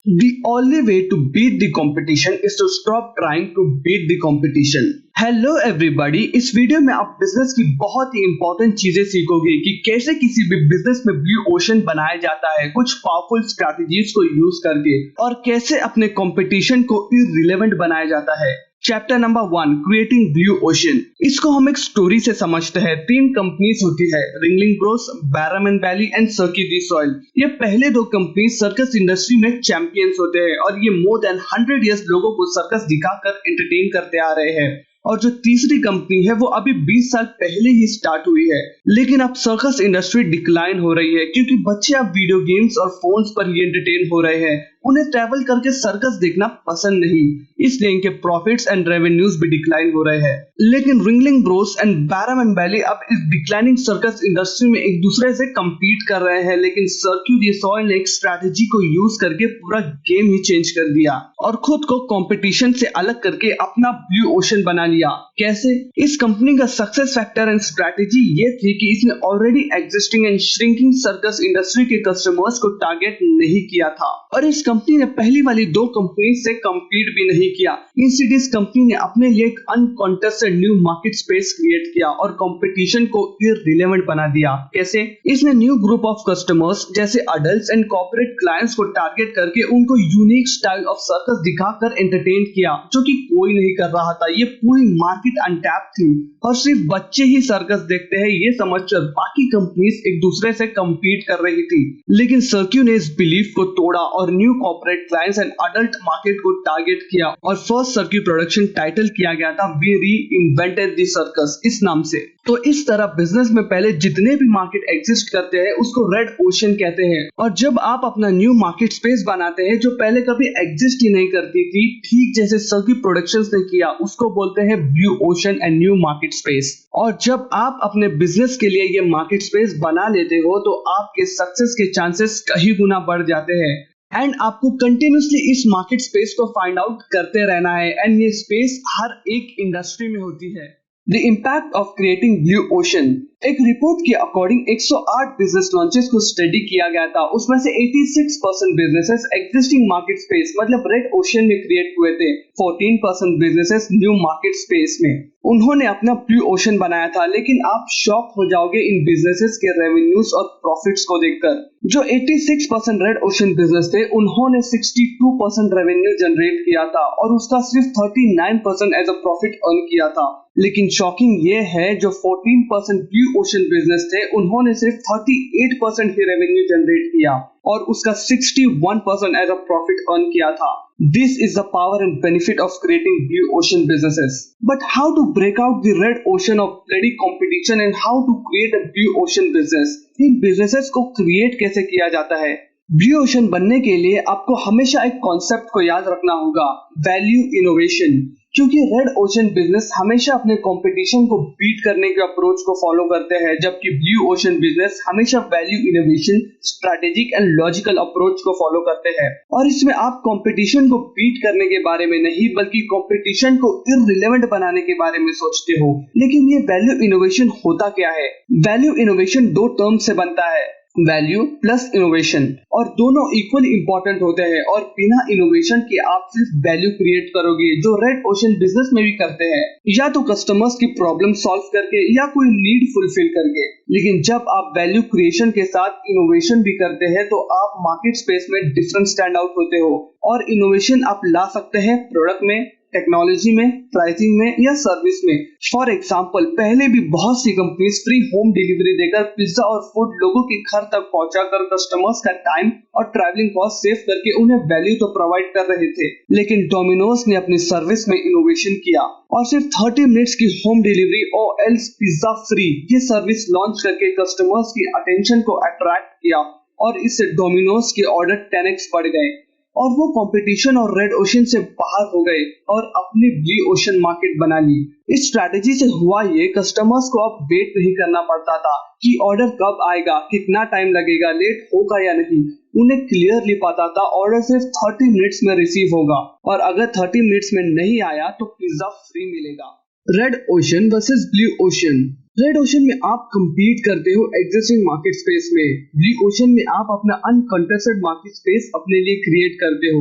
The only way to beat the competition is to stop trying to beat the competition. Hello everybody, इस video में आप business की बहुत ही important चीजें सीखोगे कि कैसे किसी भी बिजनेस में ब्लू ओशन बनाया जाता है कुछ पावरफुल स्ट्रैटेजीज को यूज करके, और कैसे अपने कंपटीशन को इररिलेवेंट बनाया जाता है। Chapter number 1, creating blue ocean. इसको हम एक स्टोरी से समझते हैं। 3 कंपनीज होती है, Ringling Bros, Barnum and Bailey and Cirque du Soleil. ये पहले 2 कंपनी सर्कस इंडस्ट्री में चैंपियंस होते हैं और ये मोर देन 100 इयर्स लोगों को सर्कस दिखाकर एंटरटेन करते आ रहे हैं। और जो तीसरी कंपनी है वो अभी 20 साल पहले ही स्टार्ट हुई है, लेकिन अब सर्कस इंडस्ट्री डिक्लाइन हो रही है क्योंकि बच्चे अब वीडियो गेम्स और फोन्स पर ही एंटरटेन हो रहे हैं। उन्हें ट्रैवल करके सर्कस देखना पसंद नहीं, इसलिए इनके प्रॉफिट्स एंड रेवेन्यूज भी डिक्लाइन हो रहे हैं। लेकिन Ringling Bros and Barnum and Bailey अब इस डिक्लाइनिंग सर्कस इंडस्ट्री में एक दूसरे से कम्पीट कर रहे हैं, लेकिन सर्की दी सॉइल ने एक स्ट्रैटेजी को यूज करके पूरा गेम ही चेंज कर दिया और खुद को कंपटीशन से अलग करके अपना ब्लू ओशन बना लिया। कैसे? इस कंपनी का सक्सेस फैक्टर एंड स्ट्रैटेजी ये थी कि इसने already existing and shrinking circus industry के कस्टमर्स को टारगेट नहीं किया था, और इस कंपनी ने पहली वाली 2 कंपनी से कम्पीट भी नहीं किया। इंस्टेड इस कंपनी ने अपने लिए एक अनकॉन्टेस्टेड न्यू मार्केट स्पेस क्रिएट किया और कंपटीशन को इररिलेवेंट बना दिया। कैसे? इसने न्यू ग्रुप ऑफ कस्टमर्स जैसे अडल्ट्स एंड कॉर्पोरेट क्लाइंट्स को टारगेट करके उनको यूनिक स्टाइल ऑफ सर्कस दिखाकर एंटरटेन किया, जो कि कोई नहीं कर रहा था। ये पूरी मार्केट अनटैप थी और सिर्फ बच्चे ही सर्कस देखते हैं ये समझकर बाकी कंपनीज एक दूसरे से कम्पीट कर रही थी। लेकिन सर्क्यू ने इस बिलीफ को तोड़ा और new corporate clients and adult market को टारगेट किया और फर्स्ट सर्क्यू प्रोडक्शन टाइटल किया गया था वी रीइन्वेंटेड द सर्कस इस नाम से। तो इस तरह बिजनेस में पहले जितने भी मार्केट एग्जिस्ट करते हैं उसको रेड ओशन कहते हैं, और जब आप अपना न्यू मार्केट स्पेस बनाते हैं जो पहले कभी एग्जिस्ट ही नहीं करती थी, ठीक जैसे सर्क्यू प्रोडक्शंस ने किया, उसको बोलते हैं blue ocean and new market space. और जब आप अपने बिजनेस के लिए ये मार्केट स्पेस बना लेते हो तो आपके सक्सेस के चांसेस कई गुना बढ़ जाते हैं, एंड आपको कंटिन्यूसली इस मार्केट स्पेस को फाइंड आउट करते रहना है, एंड ये स्पेस हर एक इंडस्ट्री में होती है। The impact of creating blue ocean। एक रिपोर्ट के अकॉर्डिंग 108 बिजनेस लॉन्चेस को स्टडी किया गया था, उसमें से 86% बिजनेसेस एग्जिस्टिंग मार्केट स्पेस मतलब रेड ओशन में क्रिएट हुए थे, 14% बिजनेसेस न्यू मार्केट स्पेस में उन्होंने अपना ब्लू ओशन बनाया था। लेकिन आप शॉक हो जाओगे इन बिजनेसेस के रेवेन्यूज और प्रॉफिट्स को देखकर। जो 86% रेड ओशन बिजनेस थे उन्होंने 62% रेवेन्यू जनरेट किया था और उसका सिर्फ 39% एज अ प्रॉफिट अर्न किया था। लेकिन शॉकिंग ये है जो 14% ब्लू ओशन बिजनेस थे उन्होंने सिर्फ 38% ही रेवेन्यू जनरेट किया और उसका 61% एज अ प्रॉफिट अर्न किया था। This is the power and benefit of creating blue ocean businesses. But how to break out the red ocean of bloody competition and how to create a blue ocean business? In businesses को create कैसे किया जाता है? Blue ocean बनने के लिए आपको हमेशा एक कॉन्सेप्ट को याद रखना होगा, वैल्यू इनोवेशन। क्योंकि रेड ओशन बिजनेस हमेशा अपने कंपटीशन को बीट करने के अप्रोच को फॉलो करते हैं, जबकि ब्लू ओशन बिजनेस हमेशा value innovation, strategic and logical approach को फॉलो करते हैं। और इसमें आप कंपटीशन को बीट करने के बारे में नहीं बल्कि कंपटीशन को इररिलेवेंट बनाने के बारे में सोचते हो। लेकिन ये वैल्यू इनोवेशन होता क्या है? वैल्यू इनोवेशन 2 टर्म से बनता है, वैल्यू प्लस इनोवेशन, और दोनों इक्वली इंपॉर्टेंट होते हैं। और बिना इनोवेशन के आप सिर्फ वैल्यू क्रिएट करोगे, जो रेड ओशन बिजनेस में भी करते हैं, या तो कस्टमर्स की प्रॉब्लम सॉल्व करके या कोई नीड फुलफिल करके। लेकिन जब आप वैल्यू क्रिएशन के साथ इनोवेशन भी करते हैं तो आप मार्केट स्पेस में डिफरेंट स्टैंड आउट होते हो। और इनोवेशन आप ला सकते हैं प्रोडक्ट में, टेक्नोलॉजी में, प्राइसिंग में या सर्विस में। फॉर एग्जांपल, पहले भी बहुत सी कंपनीज फ्री होम डिलीवरी देकर पिज्जा और फूड लोगों के घर तक पहुंचाकर कस्टमर्स का टाइम और ट्रैवलिंग कॉस्ट सेव करके उन्हें वैल्यू तो प्रोवाइड कर रहे थे। लेकिन डोमिनोज ने अपनी सर्विस में इनोवेशन किया और सिर्फ 30 मिनट्स की होम डिलीवरी और एल्स पिज्जा फ्री ये सर्विस लॉन्च करके कस्टमर्स की अटेंशन को अट्रैक्ट किया, और इससे डोमिनोज के ऑर्डर 10x बढ़ गए और वो कंपटीशन और रेड ओशन से बाहर हो गए और अपनी ब्लू ओशन मार्केट बना ली। इस स्ट्रैटेजी से हुआ ये, कस्टमर्स को अब वेट नहीं करना पड़ता था कि ऑर्डर कब आएगा, कितना टाइम लगेगा, लेट होगा या नहीं। उन्हें क्लियरली पता था ऑर्डर सिर्फ 30 मिनट्स में रिसीव होगा, और अगर 30 मिनट्स में नहीं आया तो पिज्जा फ्री मिलेगा। Red ocean versus blue ocean. Red ocean में आप compete करते हो एग्जिस्टिंग मार्केट स्पेस में, ब्लू ओशन में आप अपना अनकंटेस्टेड मार्केट स्पेस अपने लिए क्रिएट करते हो।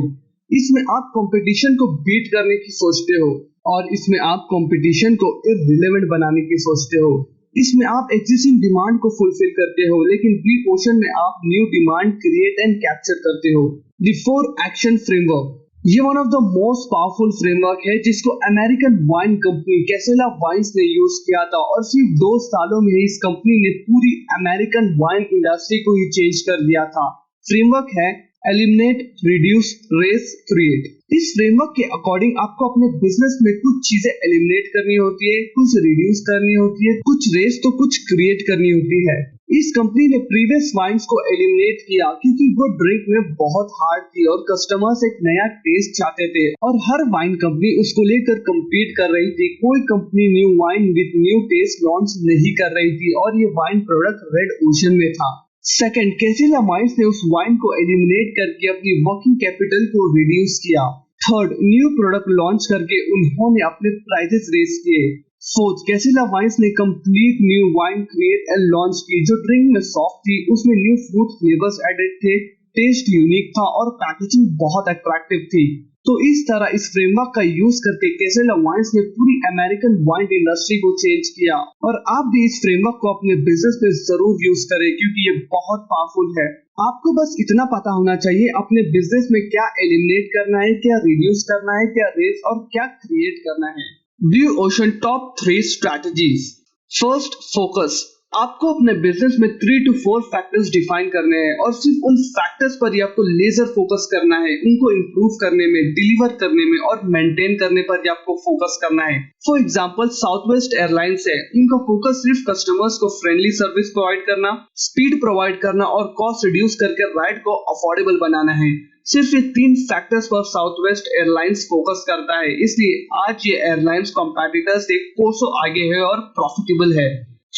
इसमें आप कंपटीशन को बीट करने की सोचते हो और इसमें आप कंपटीशन को इररिलेवेंट बनाने की सोचते हो। इसमें आप एग्जिस्टिंग डिमांड को फुलफिल करते हो, लेकिन ब्लू ओशन में आप new demand create and capture करते हो। द 4 एक्शन फ्रेमवर्क, ये one of the most powerful framework है जिसको अमेरिकन वाइन कंपनी कैसेला वाइन्स ने यूज किया था और सिर्फ 2 सालों में ही इस कंपनी ने पूरी अमेरिकन वाइन इंडस्ट्री को ही चेंज कर दिया था। फ्रेमवर्क है एलिमिनेट, रिड्यूस, रेस, क्रिएट। इस फ्रेमवर्क के अकॉर्डिंग आपको अपने बिजनेस में कुछ चीजें एलिमिनेट करनी होती है, कुछ रिड्यूस करनी होती है, कुछ रेस तो कुछ क्रिएट करनी होती है। इस कंपनी ने प्रीवियस वाइन्स को एलिमिनेट किया क्योंकि वो ड्रिंक में बहुत हार्ड थी और कस्टमर्स एक नया टेस्ट चाहते थे और हर वाइन कंपनी उसको लेकर compete कर रही थी। कोई company new wine with new taste launch नहीं कर रही थी और ये वाइन प्रोडक्ट रेड ओशन में था। सेकंड, कैसेला वाइन्स ने उस वाइन को एलिमिनेट करके अपनी वर्किंग कैपिटल को रिड्यूस किया। थर्ड, न्यू प्रोडक्ट लॉन्च करके उन्होंने अपने प्राइसेस रेस किए। फोर्थ, कैसेला वाइन्स ने complete new wine create and launch की जो ड्रिंक में सॉफ्ट थी, उसमें न्यू फ्रूट फ्लेवर्स एडेड थे, टेस्ट यूनिक था और पैकेजिंग बहुत अट्रैक्टिव थी। तो इस तरह इस फ्रेमवर्क का यूज करके कैसेला वाइन्स ने पूरी अमेरिकन वाइन इंडस्ट्री को चेंज किया और आप भी इस फ्रेमवर्क को अपने बिजनेस में जरूर यूज करें क्योंकि ये बहुत पावरफुल है। आपको बस इतना पता होना चाहिए अपने बिजनेस में क्या एलिमिनेट करना है, क्या रिड्यूस करना है, क्या रेस और क्या क्रिएट करना है। Blue ocean top 3 strategies. First, focus. आपको अपने बिजनेस में 3 to 4 फैक्टर्स डिफाइन करने हैं और सिर्फ उन फैक्टर्स पर ही आपको लेजर फोकस करना है। उनको इंप्रूव करने में, डिलीवर करने में और मेंटेन करने पर ही आपको फोकस करना है। फॉर एग्जांपल साउथवेस्ट एयरलाइंस है, इनका फोकस सिर्फ कस्टमर्स को फ्रेंडली सर्विस प्रोवाइड करना, स्पीड प्रोवाइड करना और कॉस्ट रिड्यूस करके राइड को अफोर्डेबल बनाना है। सिर्फ ये 3 फैक्टर्स पर साउथवेस्ट एयरलाइंस फोकस करता है, इसलिए आज ये एयरलाइंस कॉम्पिटिटर्स से कोसों आगे है और प्रॉफिटेबल है।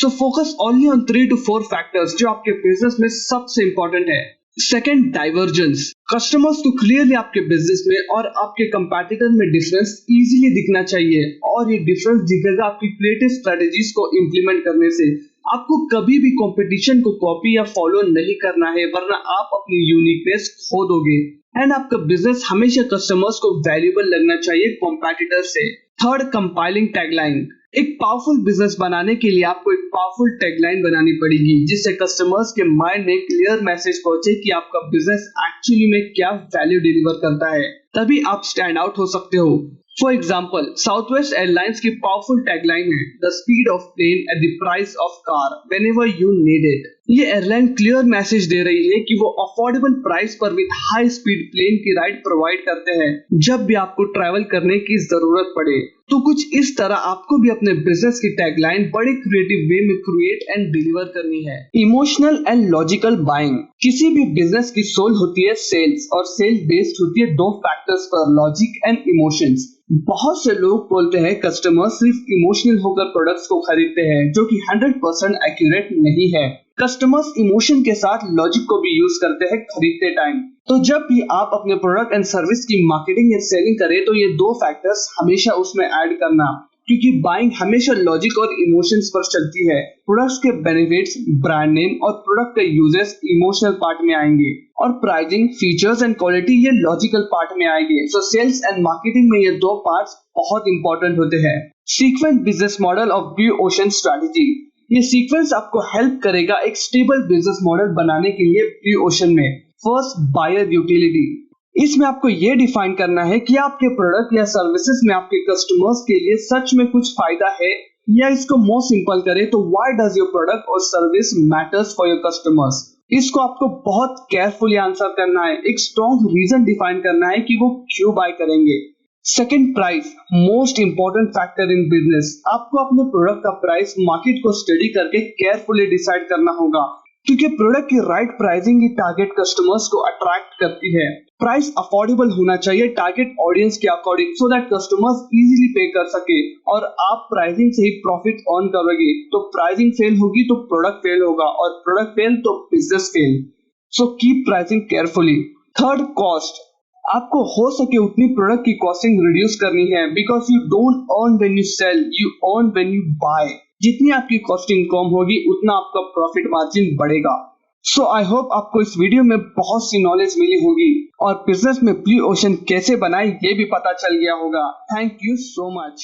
So focus only on 3 to 4 factors जो आपके बिजनेस में सबसे इंपॉर्टेंट है। Second, divergence. कस्टमर्स को क्लियरली आपके बिजनेस में और आपके कंपैटिटर में डिफरेंस इजीली दिखना चाहिए और ये डिफरेंस दिखेगा आपकी क्रिएटिव स्ट्रेटजीज को इम्प्लीमेंट करने से। आपको कभी भी कंपटीशन को कॉपी या फॉलो नहीं करना है वरना आप अपनी यूनिकनेस खो दोगे एंड आपका बिजनेस हमेशा कस्टमर्स को वैल्यूएबल लगना चाहिए कंपैटिटर से। Third, compiling tagline. एक पावरफुल बिजनेस बनाने के लिए आपको एक पावरफुल टैगलाइन बनानी पड़ेगी जिससे कस्टमर्स के माइंड में क्लियर मैसेज पहुंचे कि आपका बिजनेस एक्चुअली में क्या वैल्यू डिलीवर करता है, तभी आप स्टैंड आउट हो सकते हो। फॉर एग्जाम्पल, साउथवेस्ट एयरलाइंस की पावरफुल टैगलाइन है the speed of plane at the price of car whenever you need it. ये एयरलाइन क्लियर मैसेज दे रही है कि वो अफोर्डेबल प्राइस पर विद हाई स्पीड प्लेन की राइड प्रोवाइड करते हैं जब भी आपको ट्रैवल करने की जरूरत पड़े। तो कुछ इस तरह आपको भी अपने बिजनेस की टैगलाइन बड़े क्रिएटिव वे में क्रिएट एंड डिलीवर करनी है। Emotional and logical buying. किसी भी बिजनेस की सोल होती है सेल्स और सेल्स बेस्ड होती है 2 फैक्टर्स पर, लॉजिक एंड इमोशंस। बहुत से लोग बोलते हैं कस्टमर सिर्फ इमोशनल होकर प्रोडक्ट्स को खरीदते हैं जो कि 100% एक्यूरेट नहीं है। कस्टमर्स इमोशन के साथ लॉजिक को भी यूज करते हैं खरीदते टाइम। तो जब भी आप अपने प्रोडक्ट एंड सर्विस की मार्केटिंग या सेलिंग करें तो ये 2 फैक्टर्स हमेशा उसमें ऐड करना क्योंकि बाइंग हमेशा लॉजिक और इमोशंस पर चलती है। प्रोडक्ट्स के बेनिफिट्स, ब्रांड नेम और प्रोडक्ट के यूजेस इमोशनल पार्ट में आएंगे और प्राइसिंग, फीचर्स एंड क्वालिटी ये लॉजिकल पार्ट में आएंगे। सो सेल्स एंड मार्केटिंग में ये 2 पार्ट्स बहुत इंपॉर्टेंट होते हैं। Sequence business model of blue ocean strategy. ये सीक्वेंस आपको हेल्प करेगा एक स्टेबल बिजनेस मॉडल बनाने के लिए ब्लू ओशन में। First, buyer utility. इसमें आपको ये डिफाइन करना है कि आपके प्रोडक्ट या सर्विसेज में आपके कस्टमर्स के लिए सच में कुछ फायदा है, या इसको मोर सिंपल करें तो व्हाई डज योर प्रोडक्ट और service matters for your customers. इसको आपको बहुत केयरफुली आंसर करना है, एक स्ट्रॉन्ग रीजन डिफाइन करना है कि वो क्यों बाय करेंगे। Second, price, most important factor in business. आपको अपने प्रोडक्ट का प्राइस मार्केट को स्टडी करके केयरफुली डिसाइड करना होगा क्योंकि प्रोडक्ट की राइट प्राइसिंग ही टारगेट कस्टमर्स को अट्रैक्ट करती है। प्राइस अफोर्डेबल होना चाहिए टारगेट ऑडियंस के according so that customers easily पे कर सके और आप प्राइसिंग से ही प्रॉफिट अर्न करोगे। तो प्राइसिंग फेल होगी तो प्रोडक्ट फेल होगा और प्रोडक्ट फेल तो business fail. So keep pricing carefully. Third, cost. आपको हो सके उतनी प्रोडक्ट की कॉस्टिंग रिड्यूस करनी है, because you don't earn when you sell, you earn when you buy. जितनी आपकी कॉस्टिंग कम होगी उतना आपका प्रॉफिट मार्जिन बढ़ेगा। सो आई होप आपको इस वीडियो में बहुत सी नॉलेज मिली होगी और बिजनेस में ब्लू ओशन कैसे बनाए ये भी पता चल गया होगा। Thank you so much.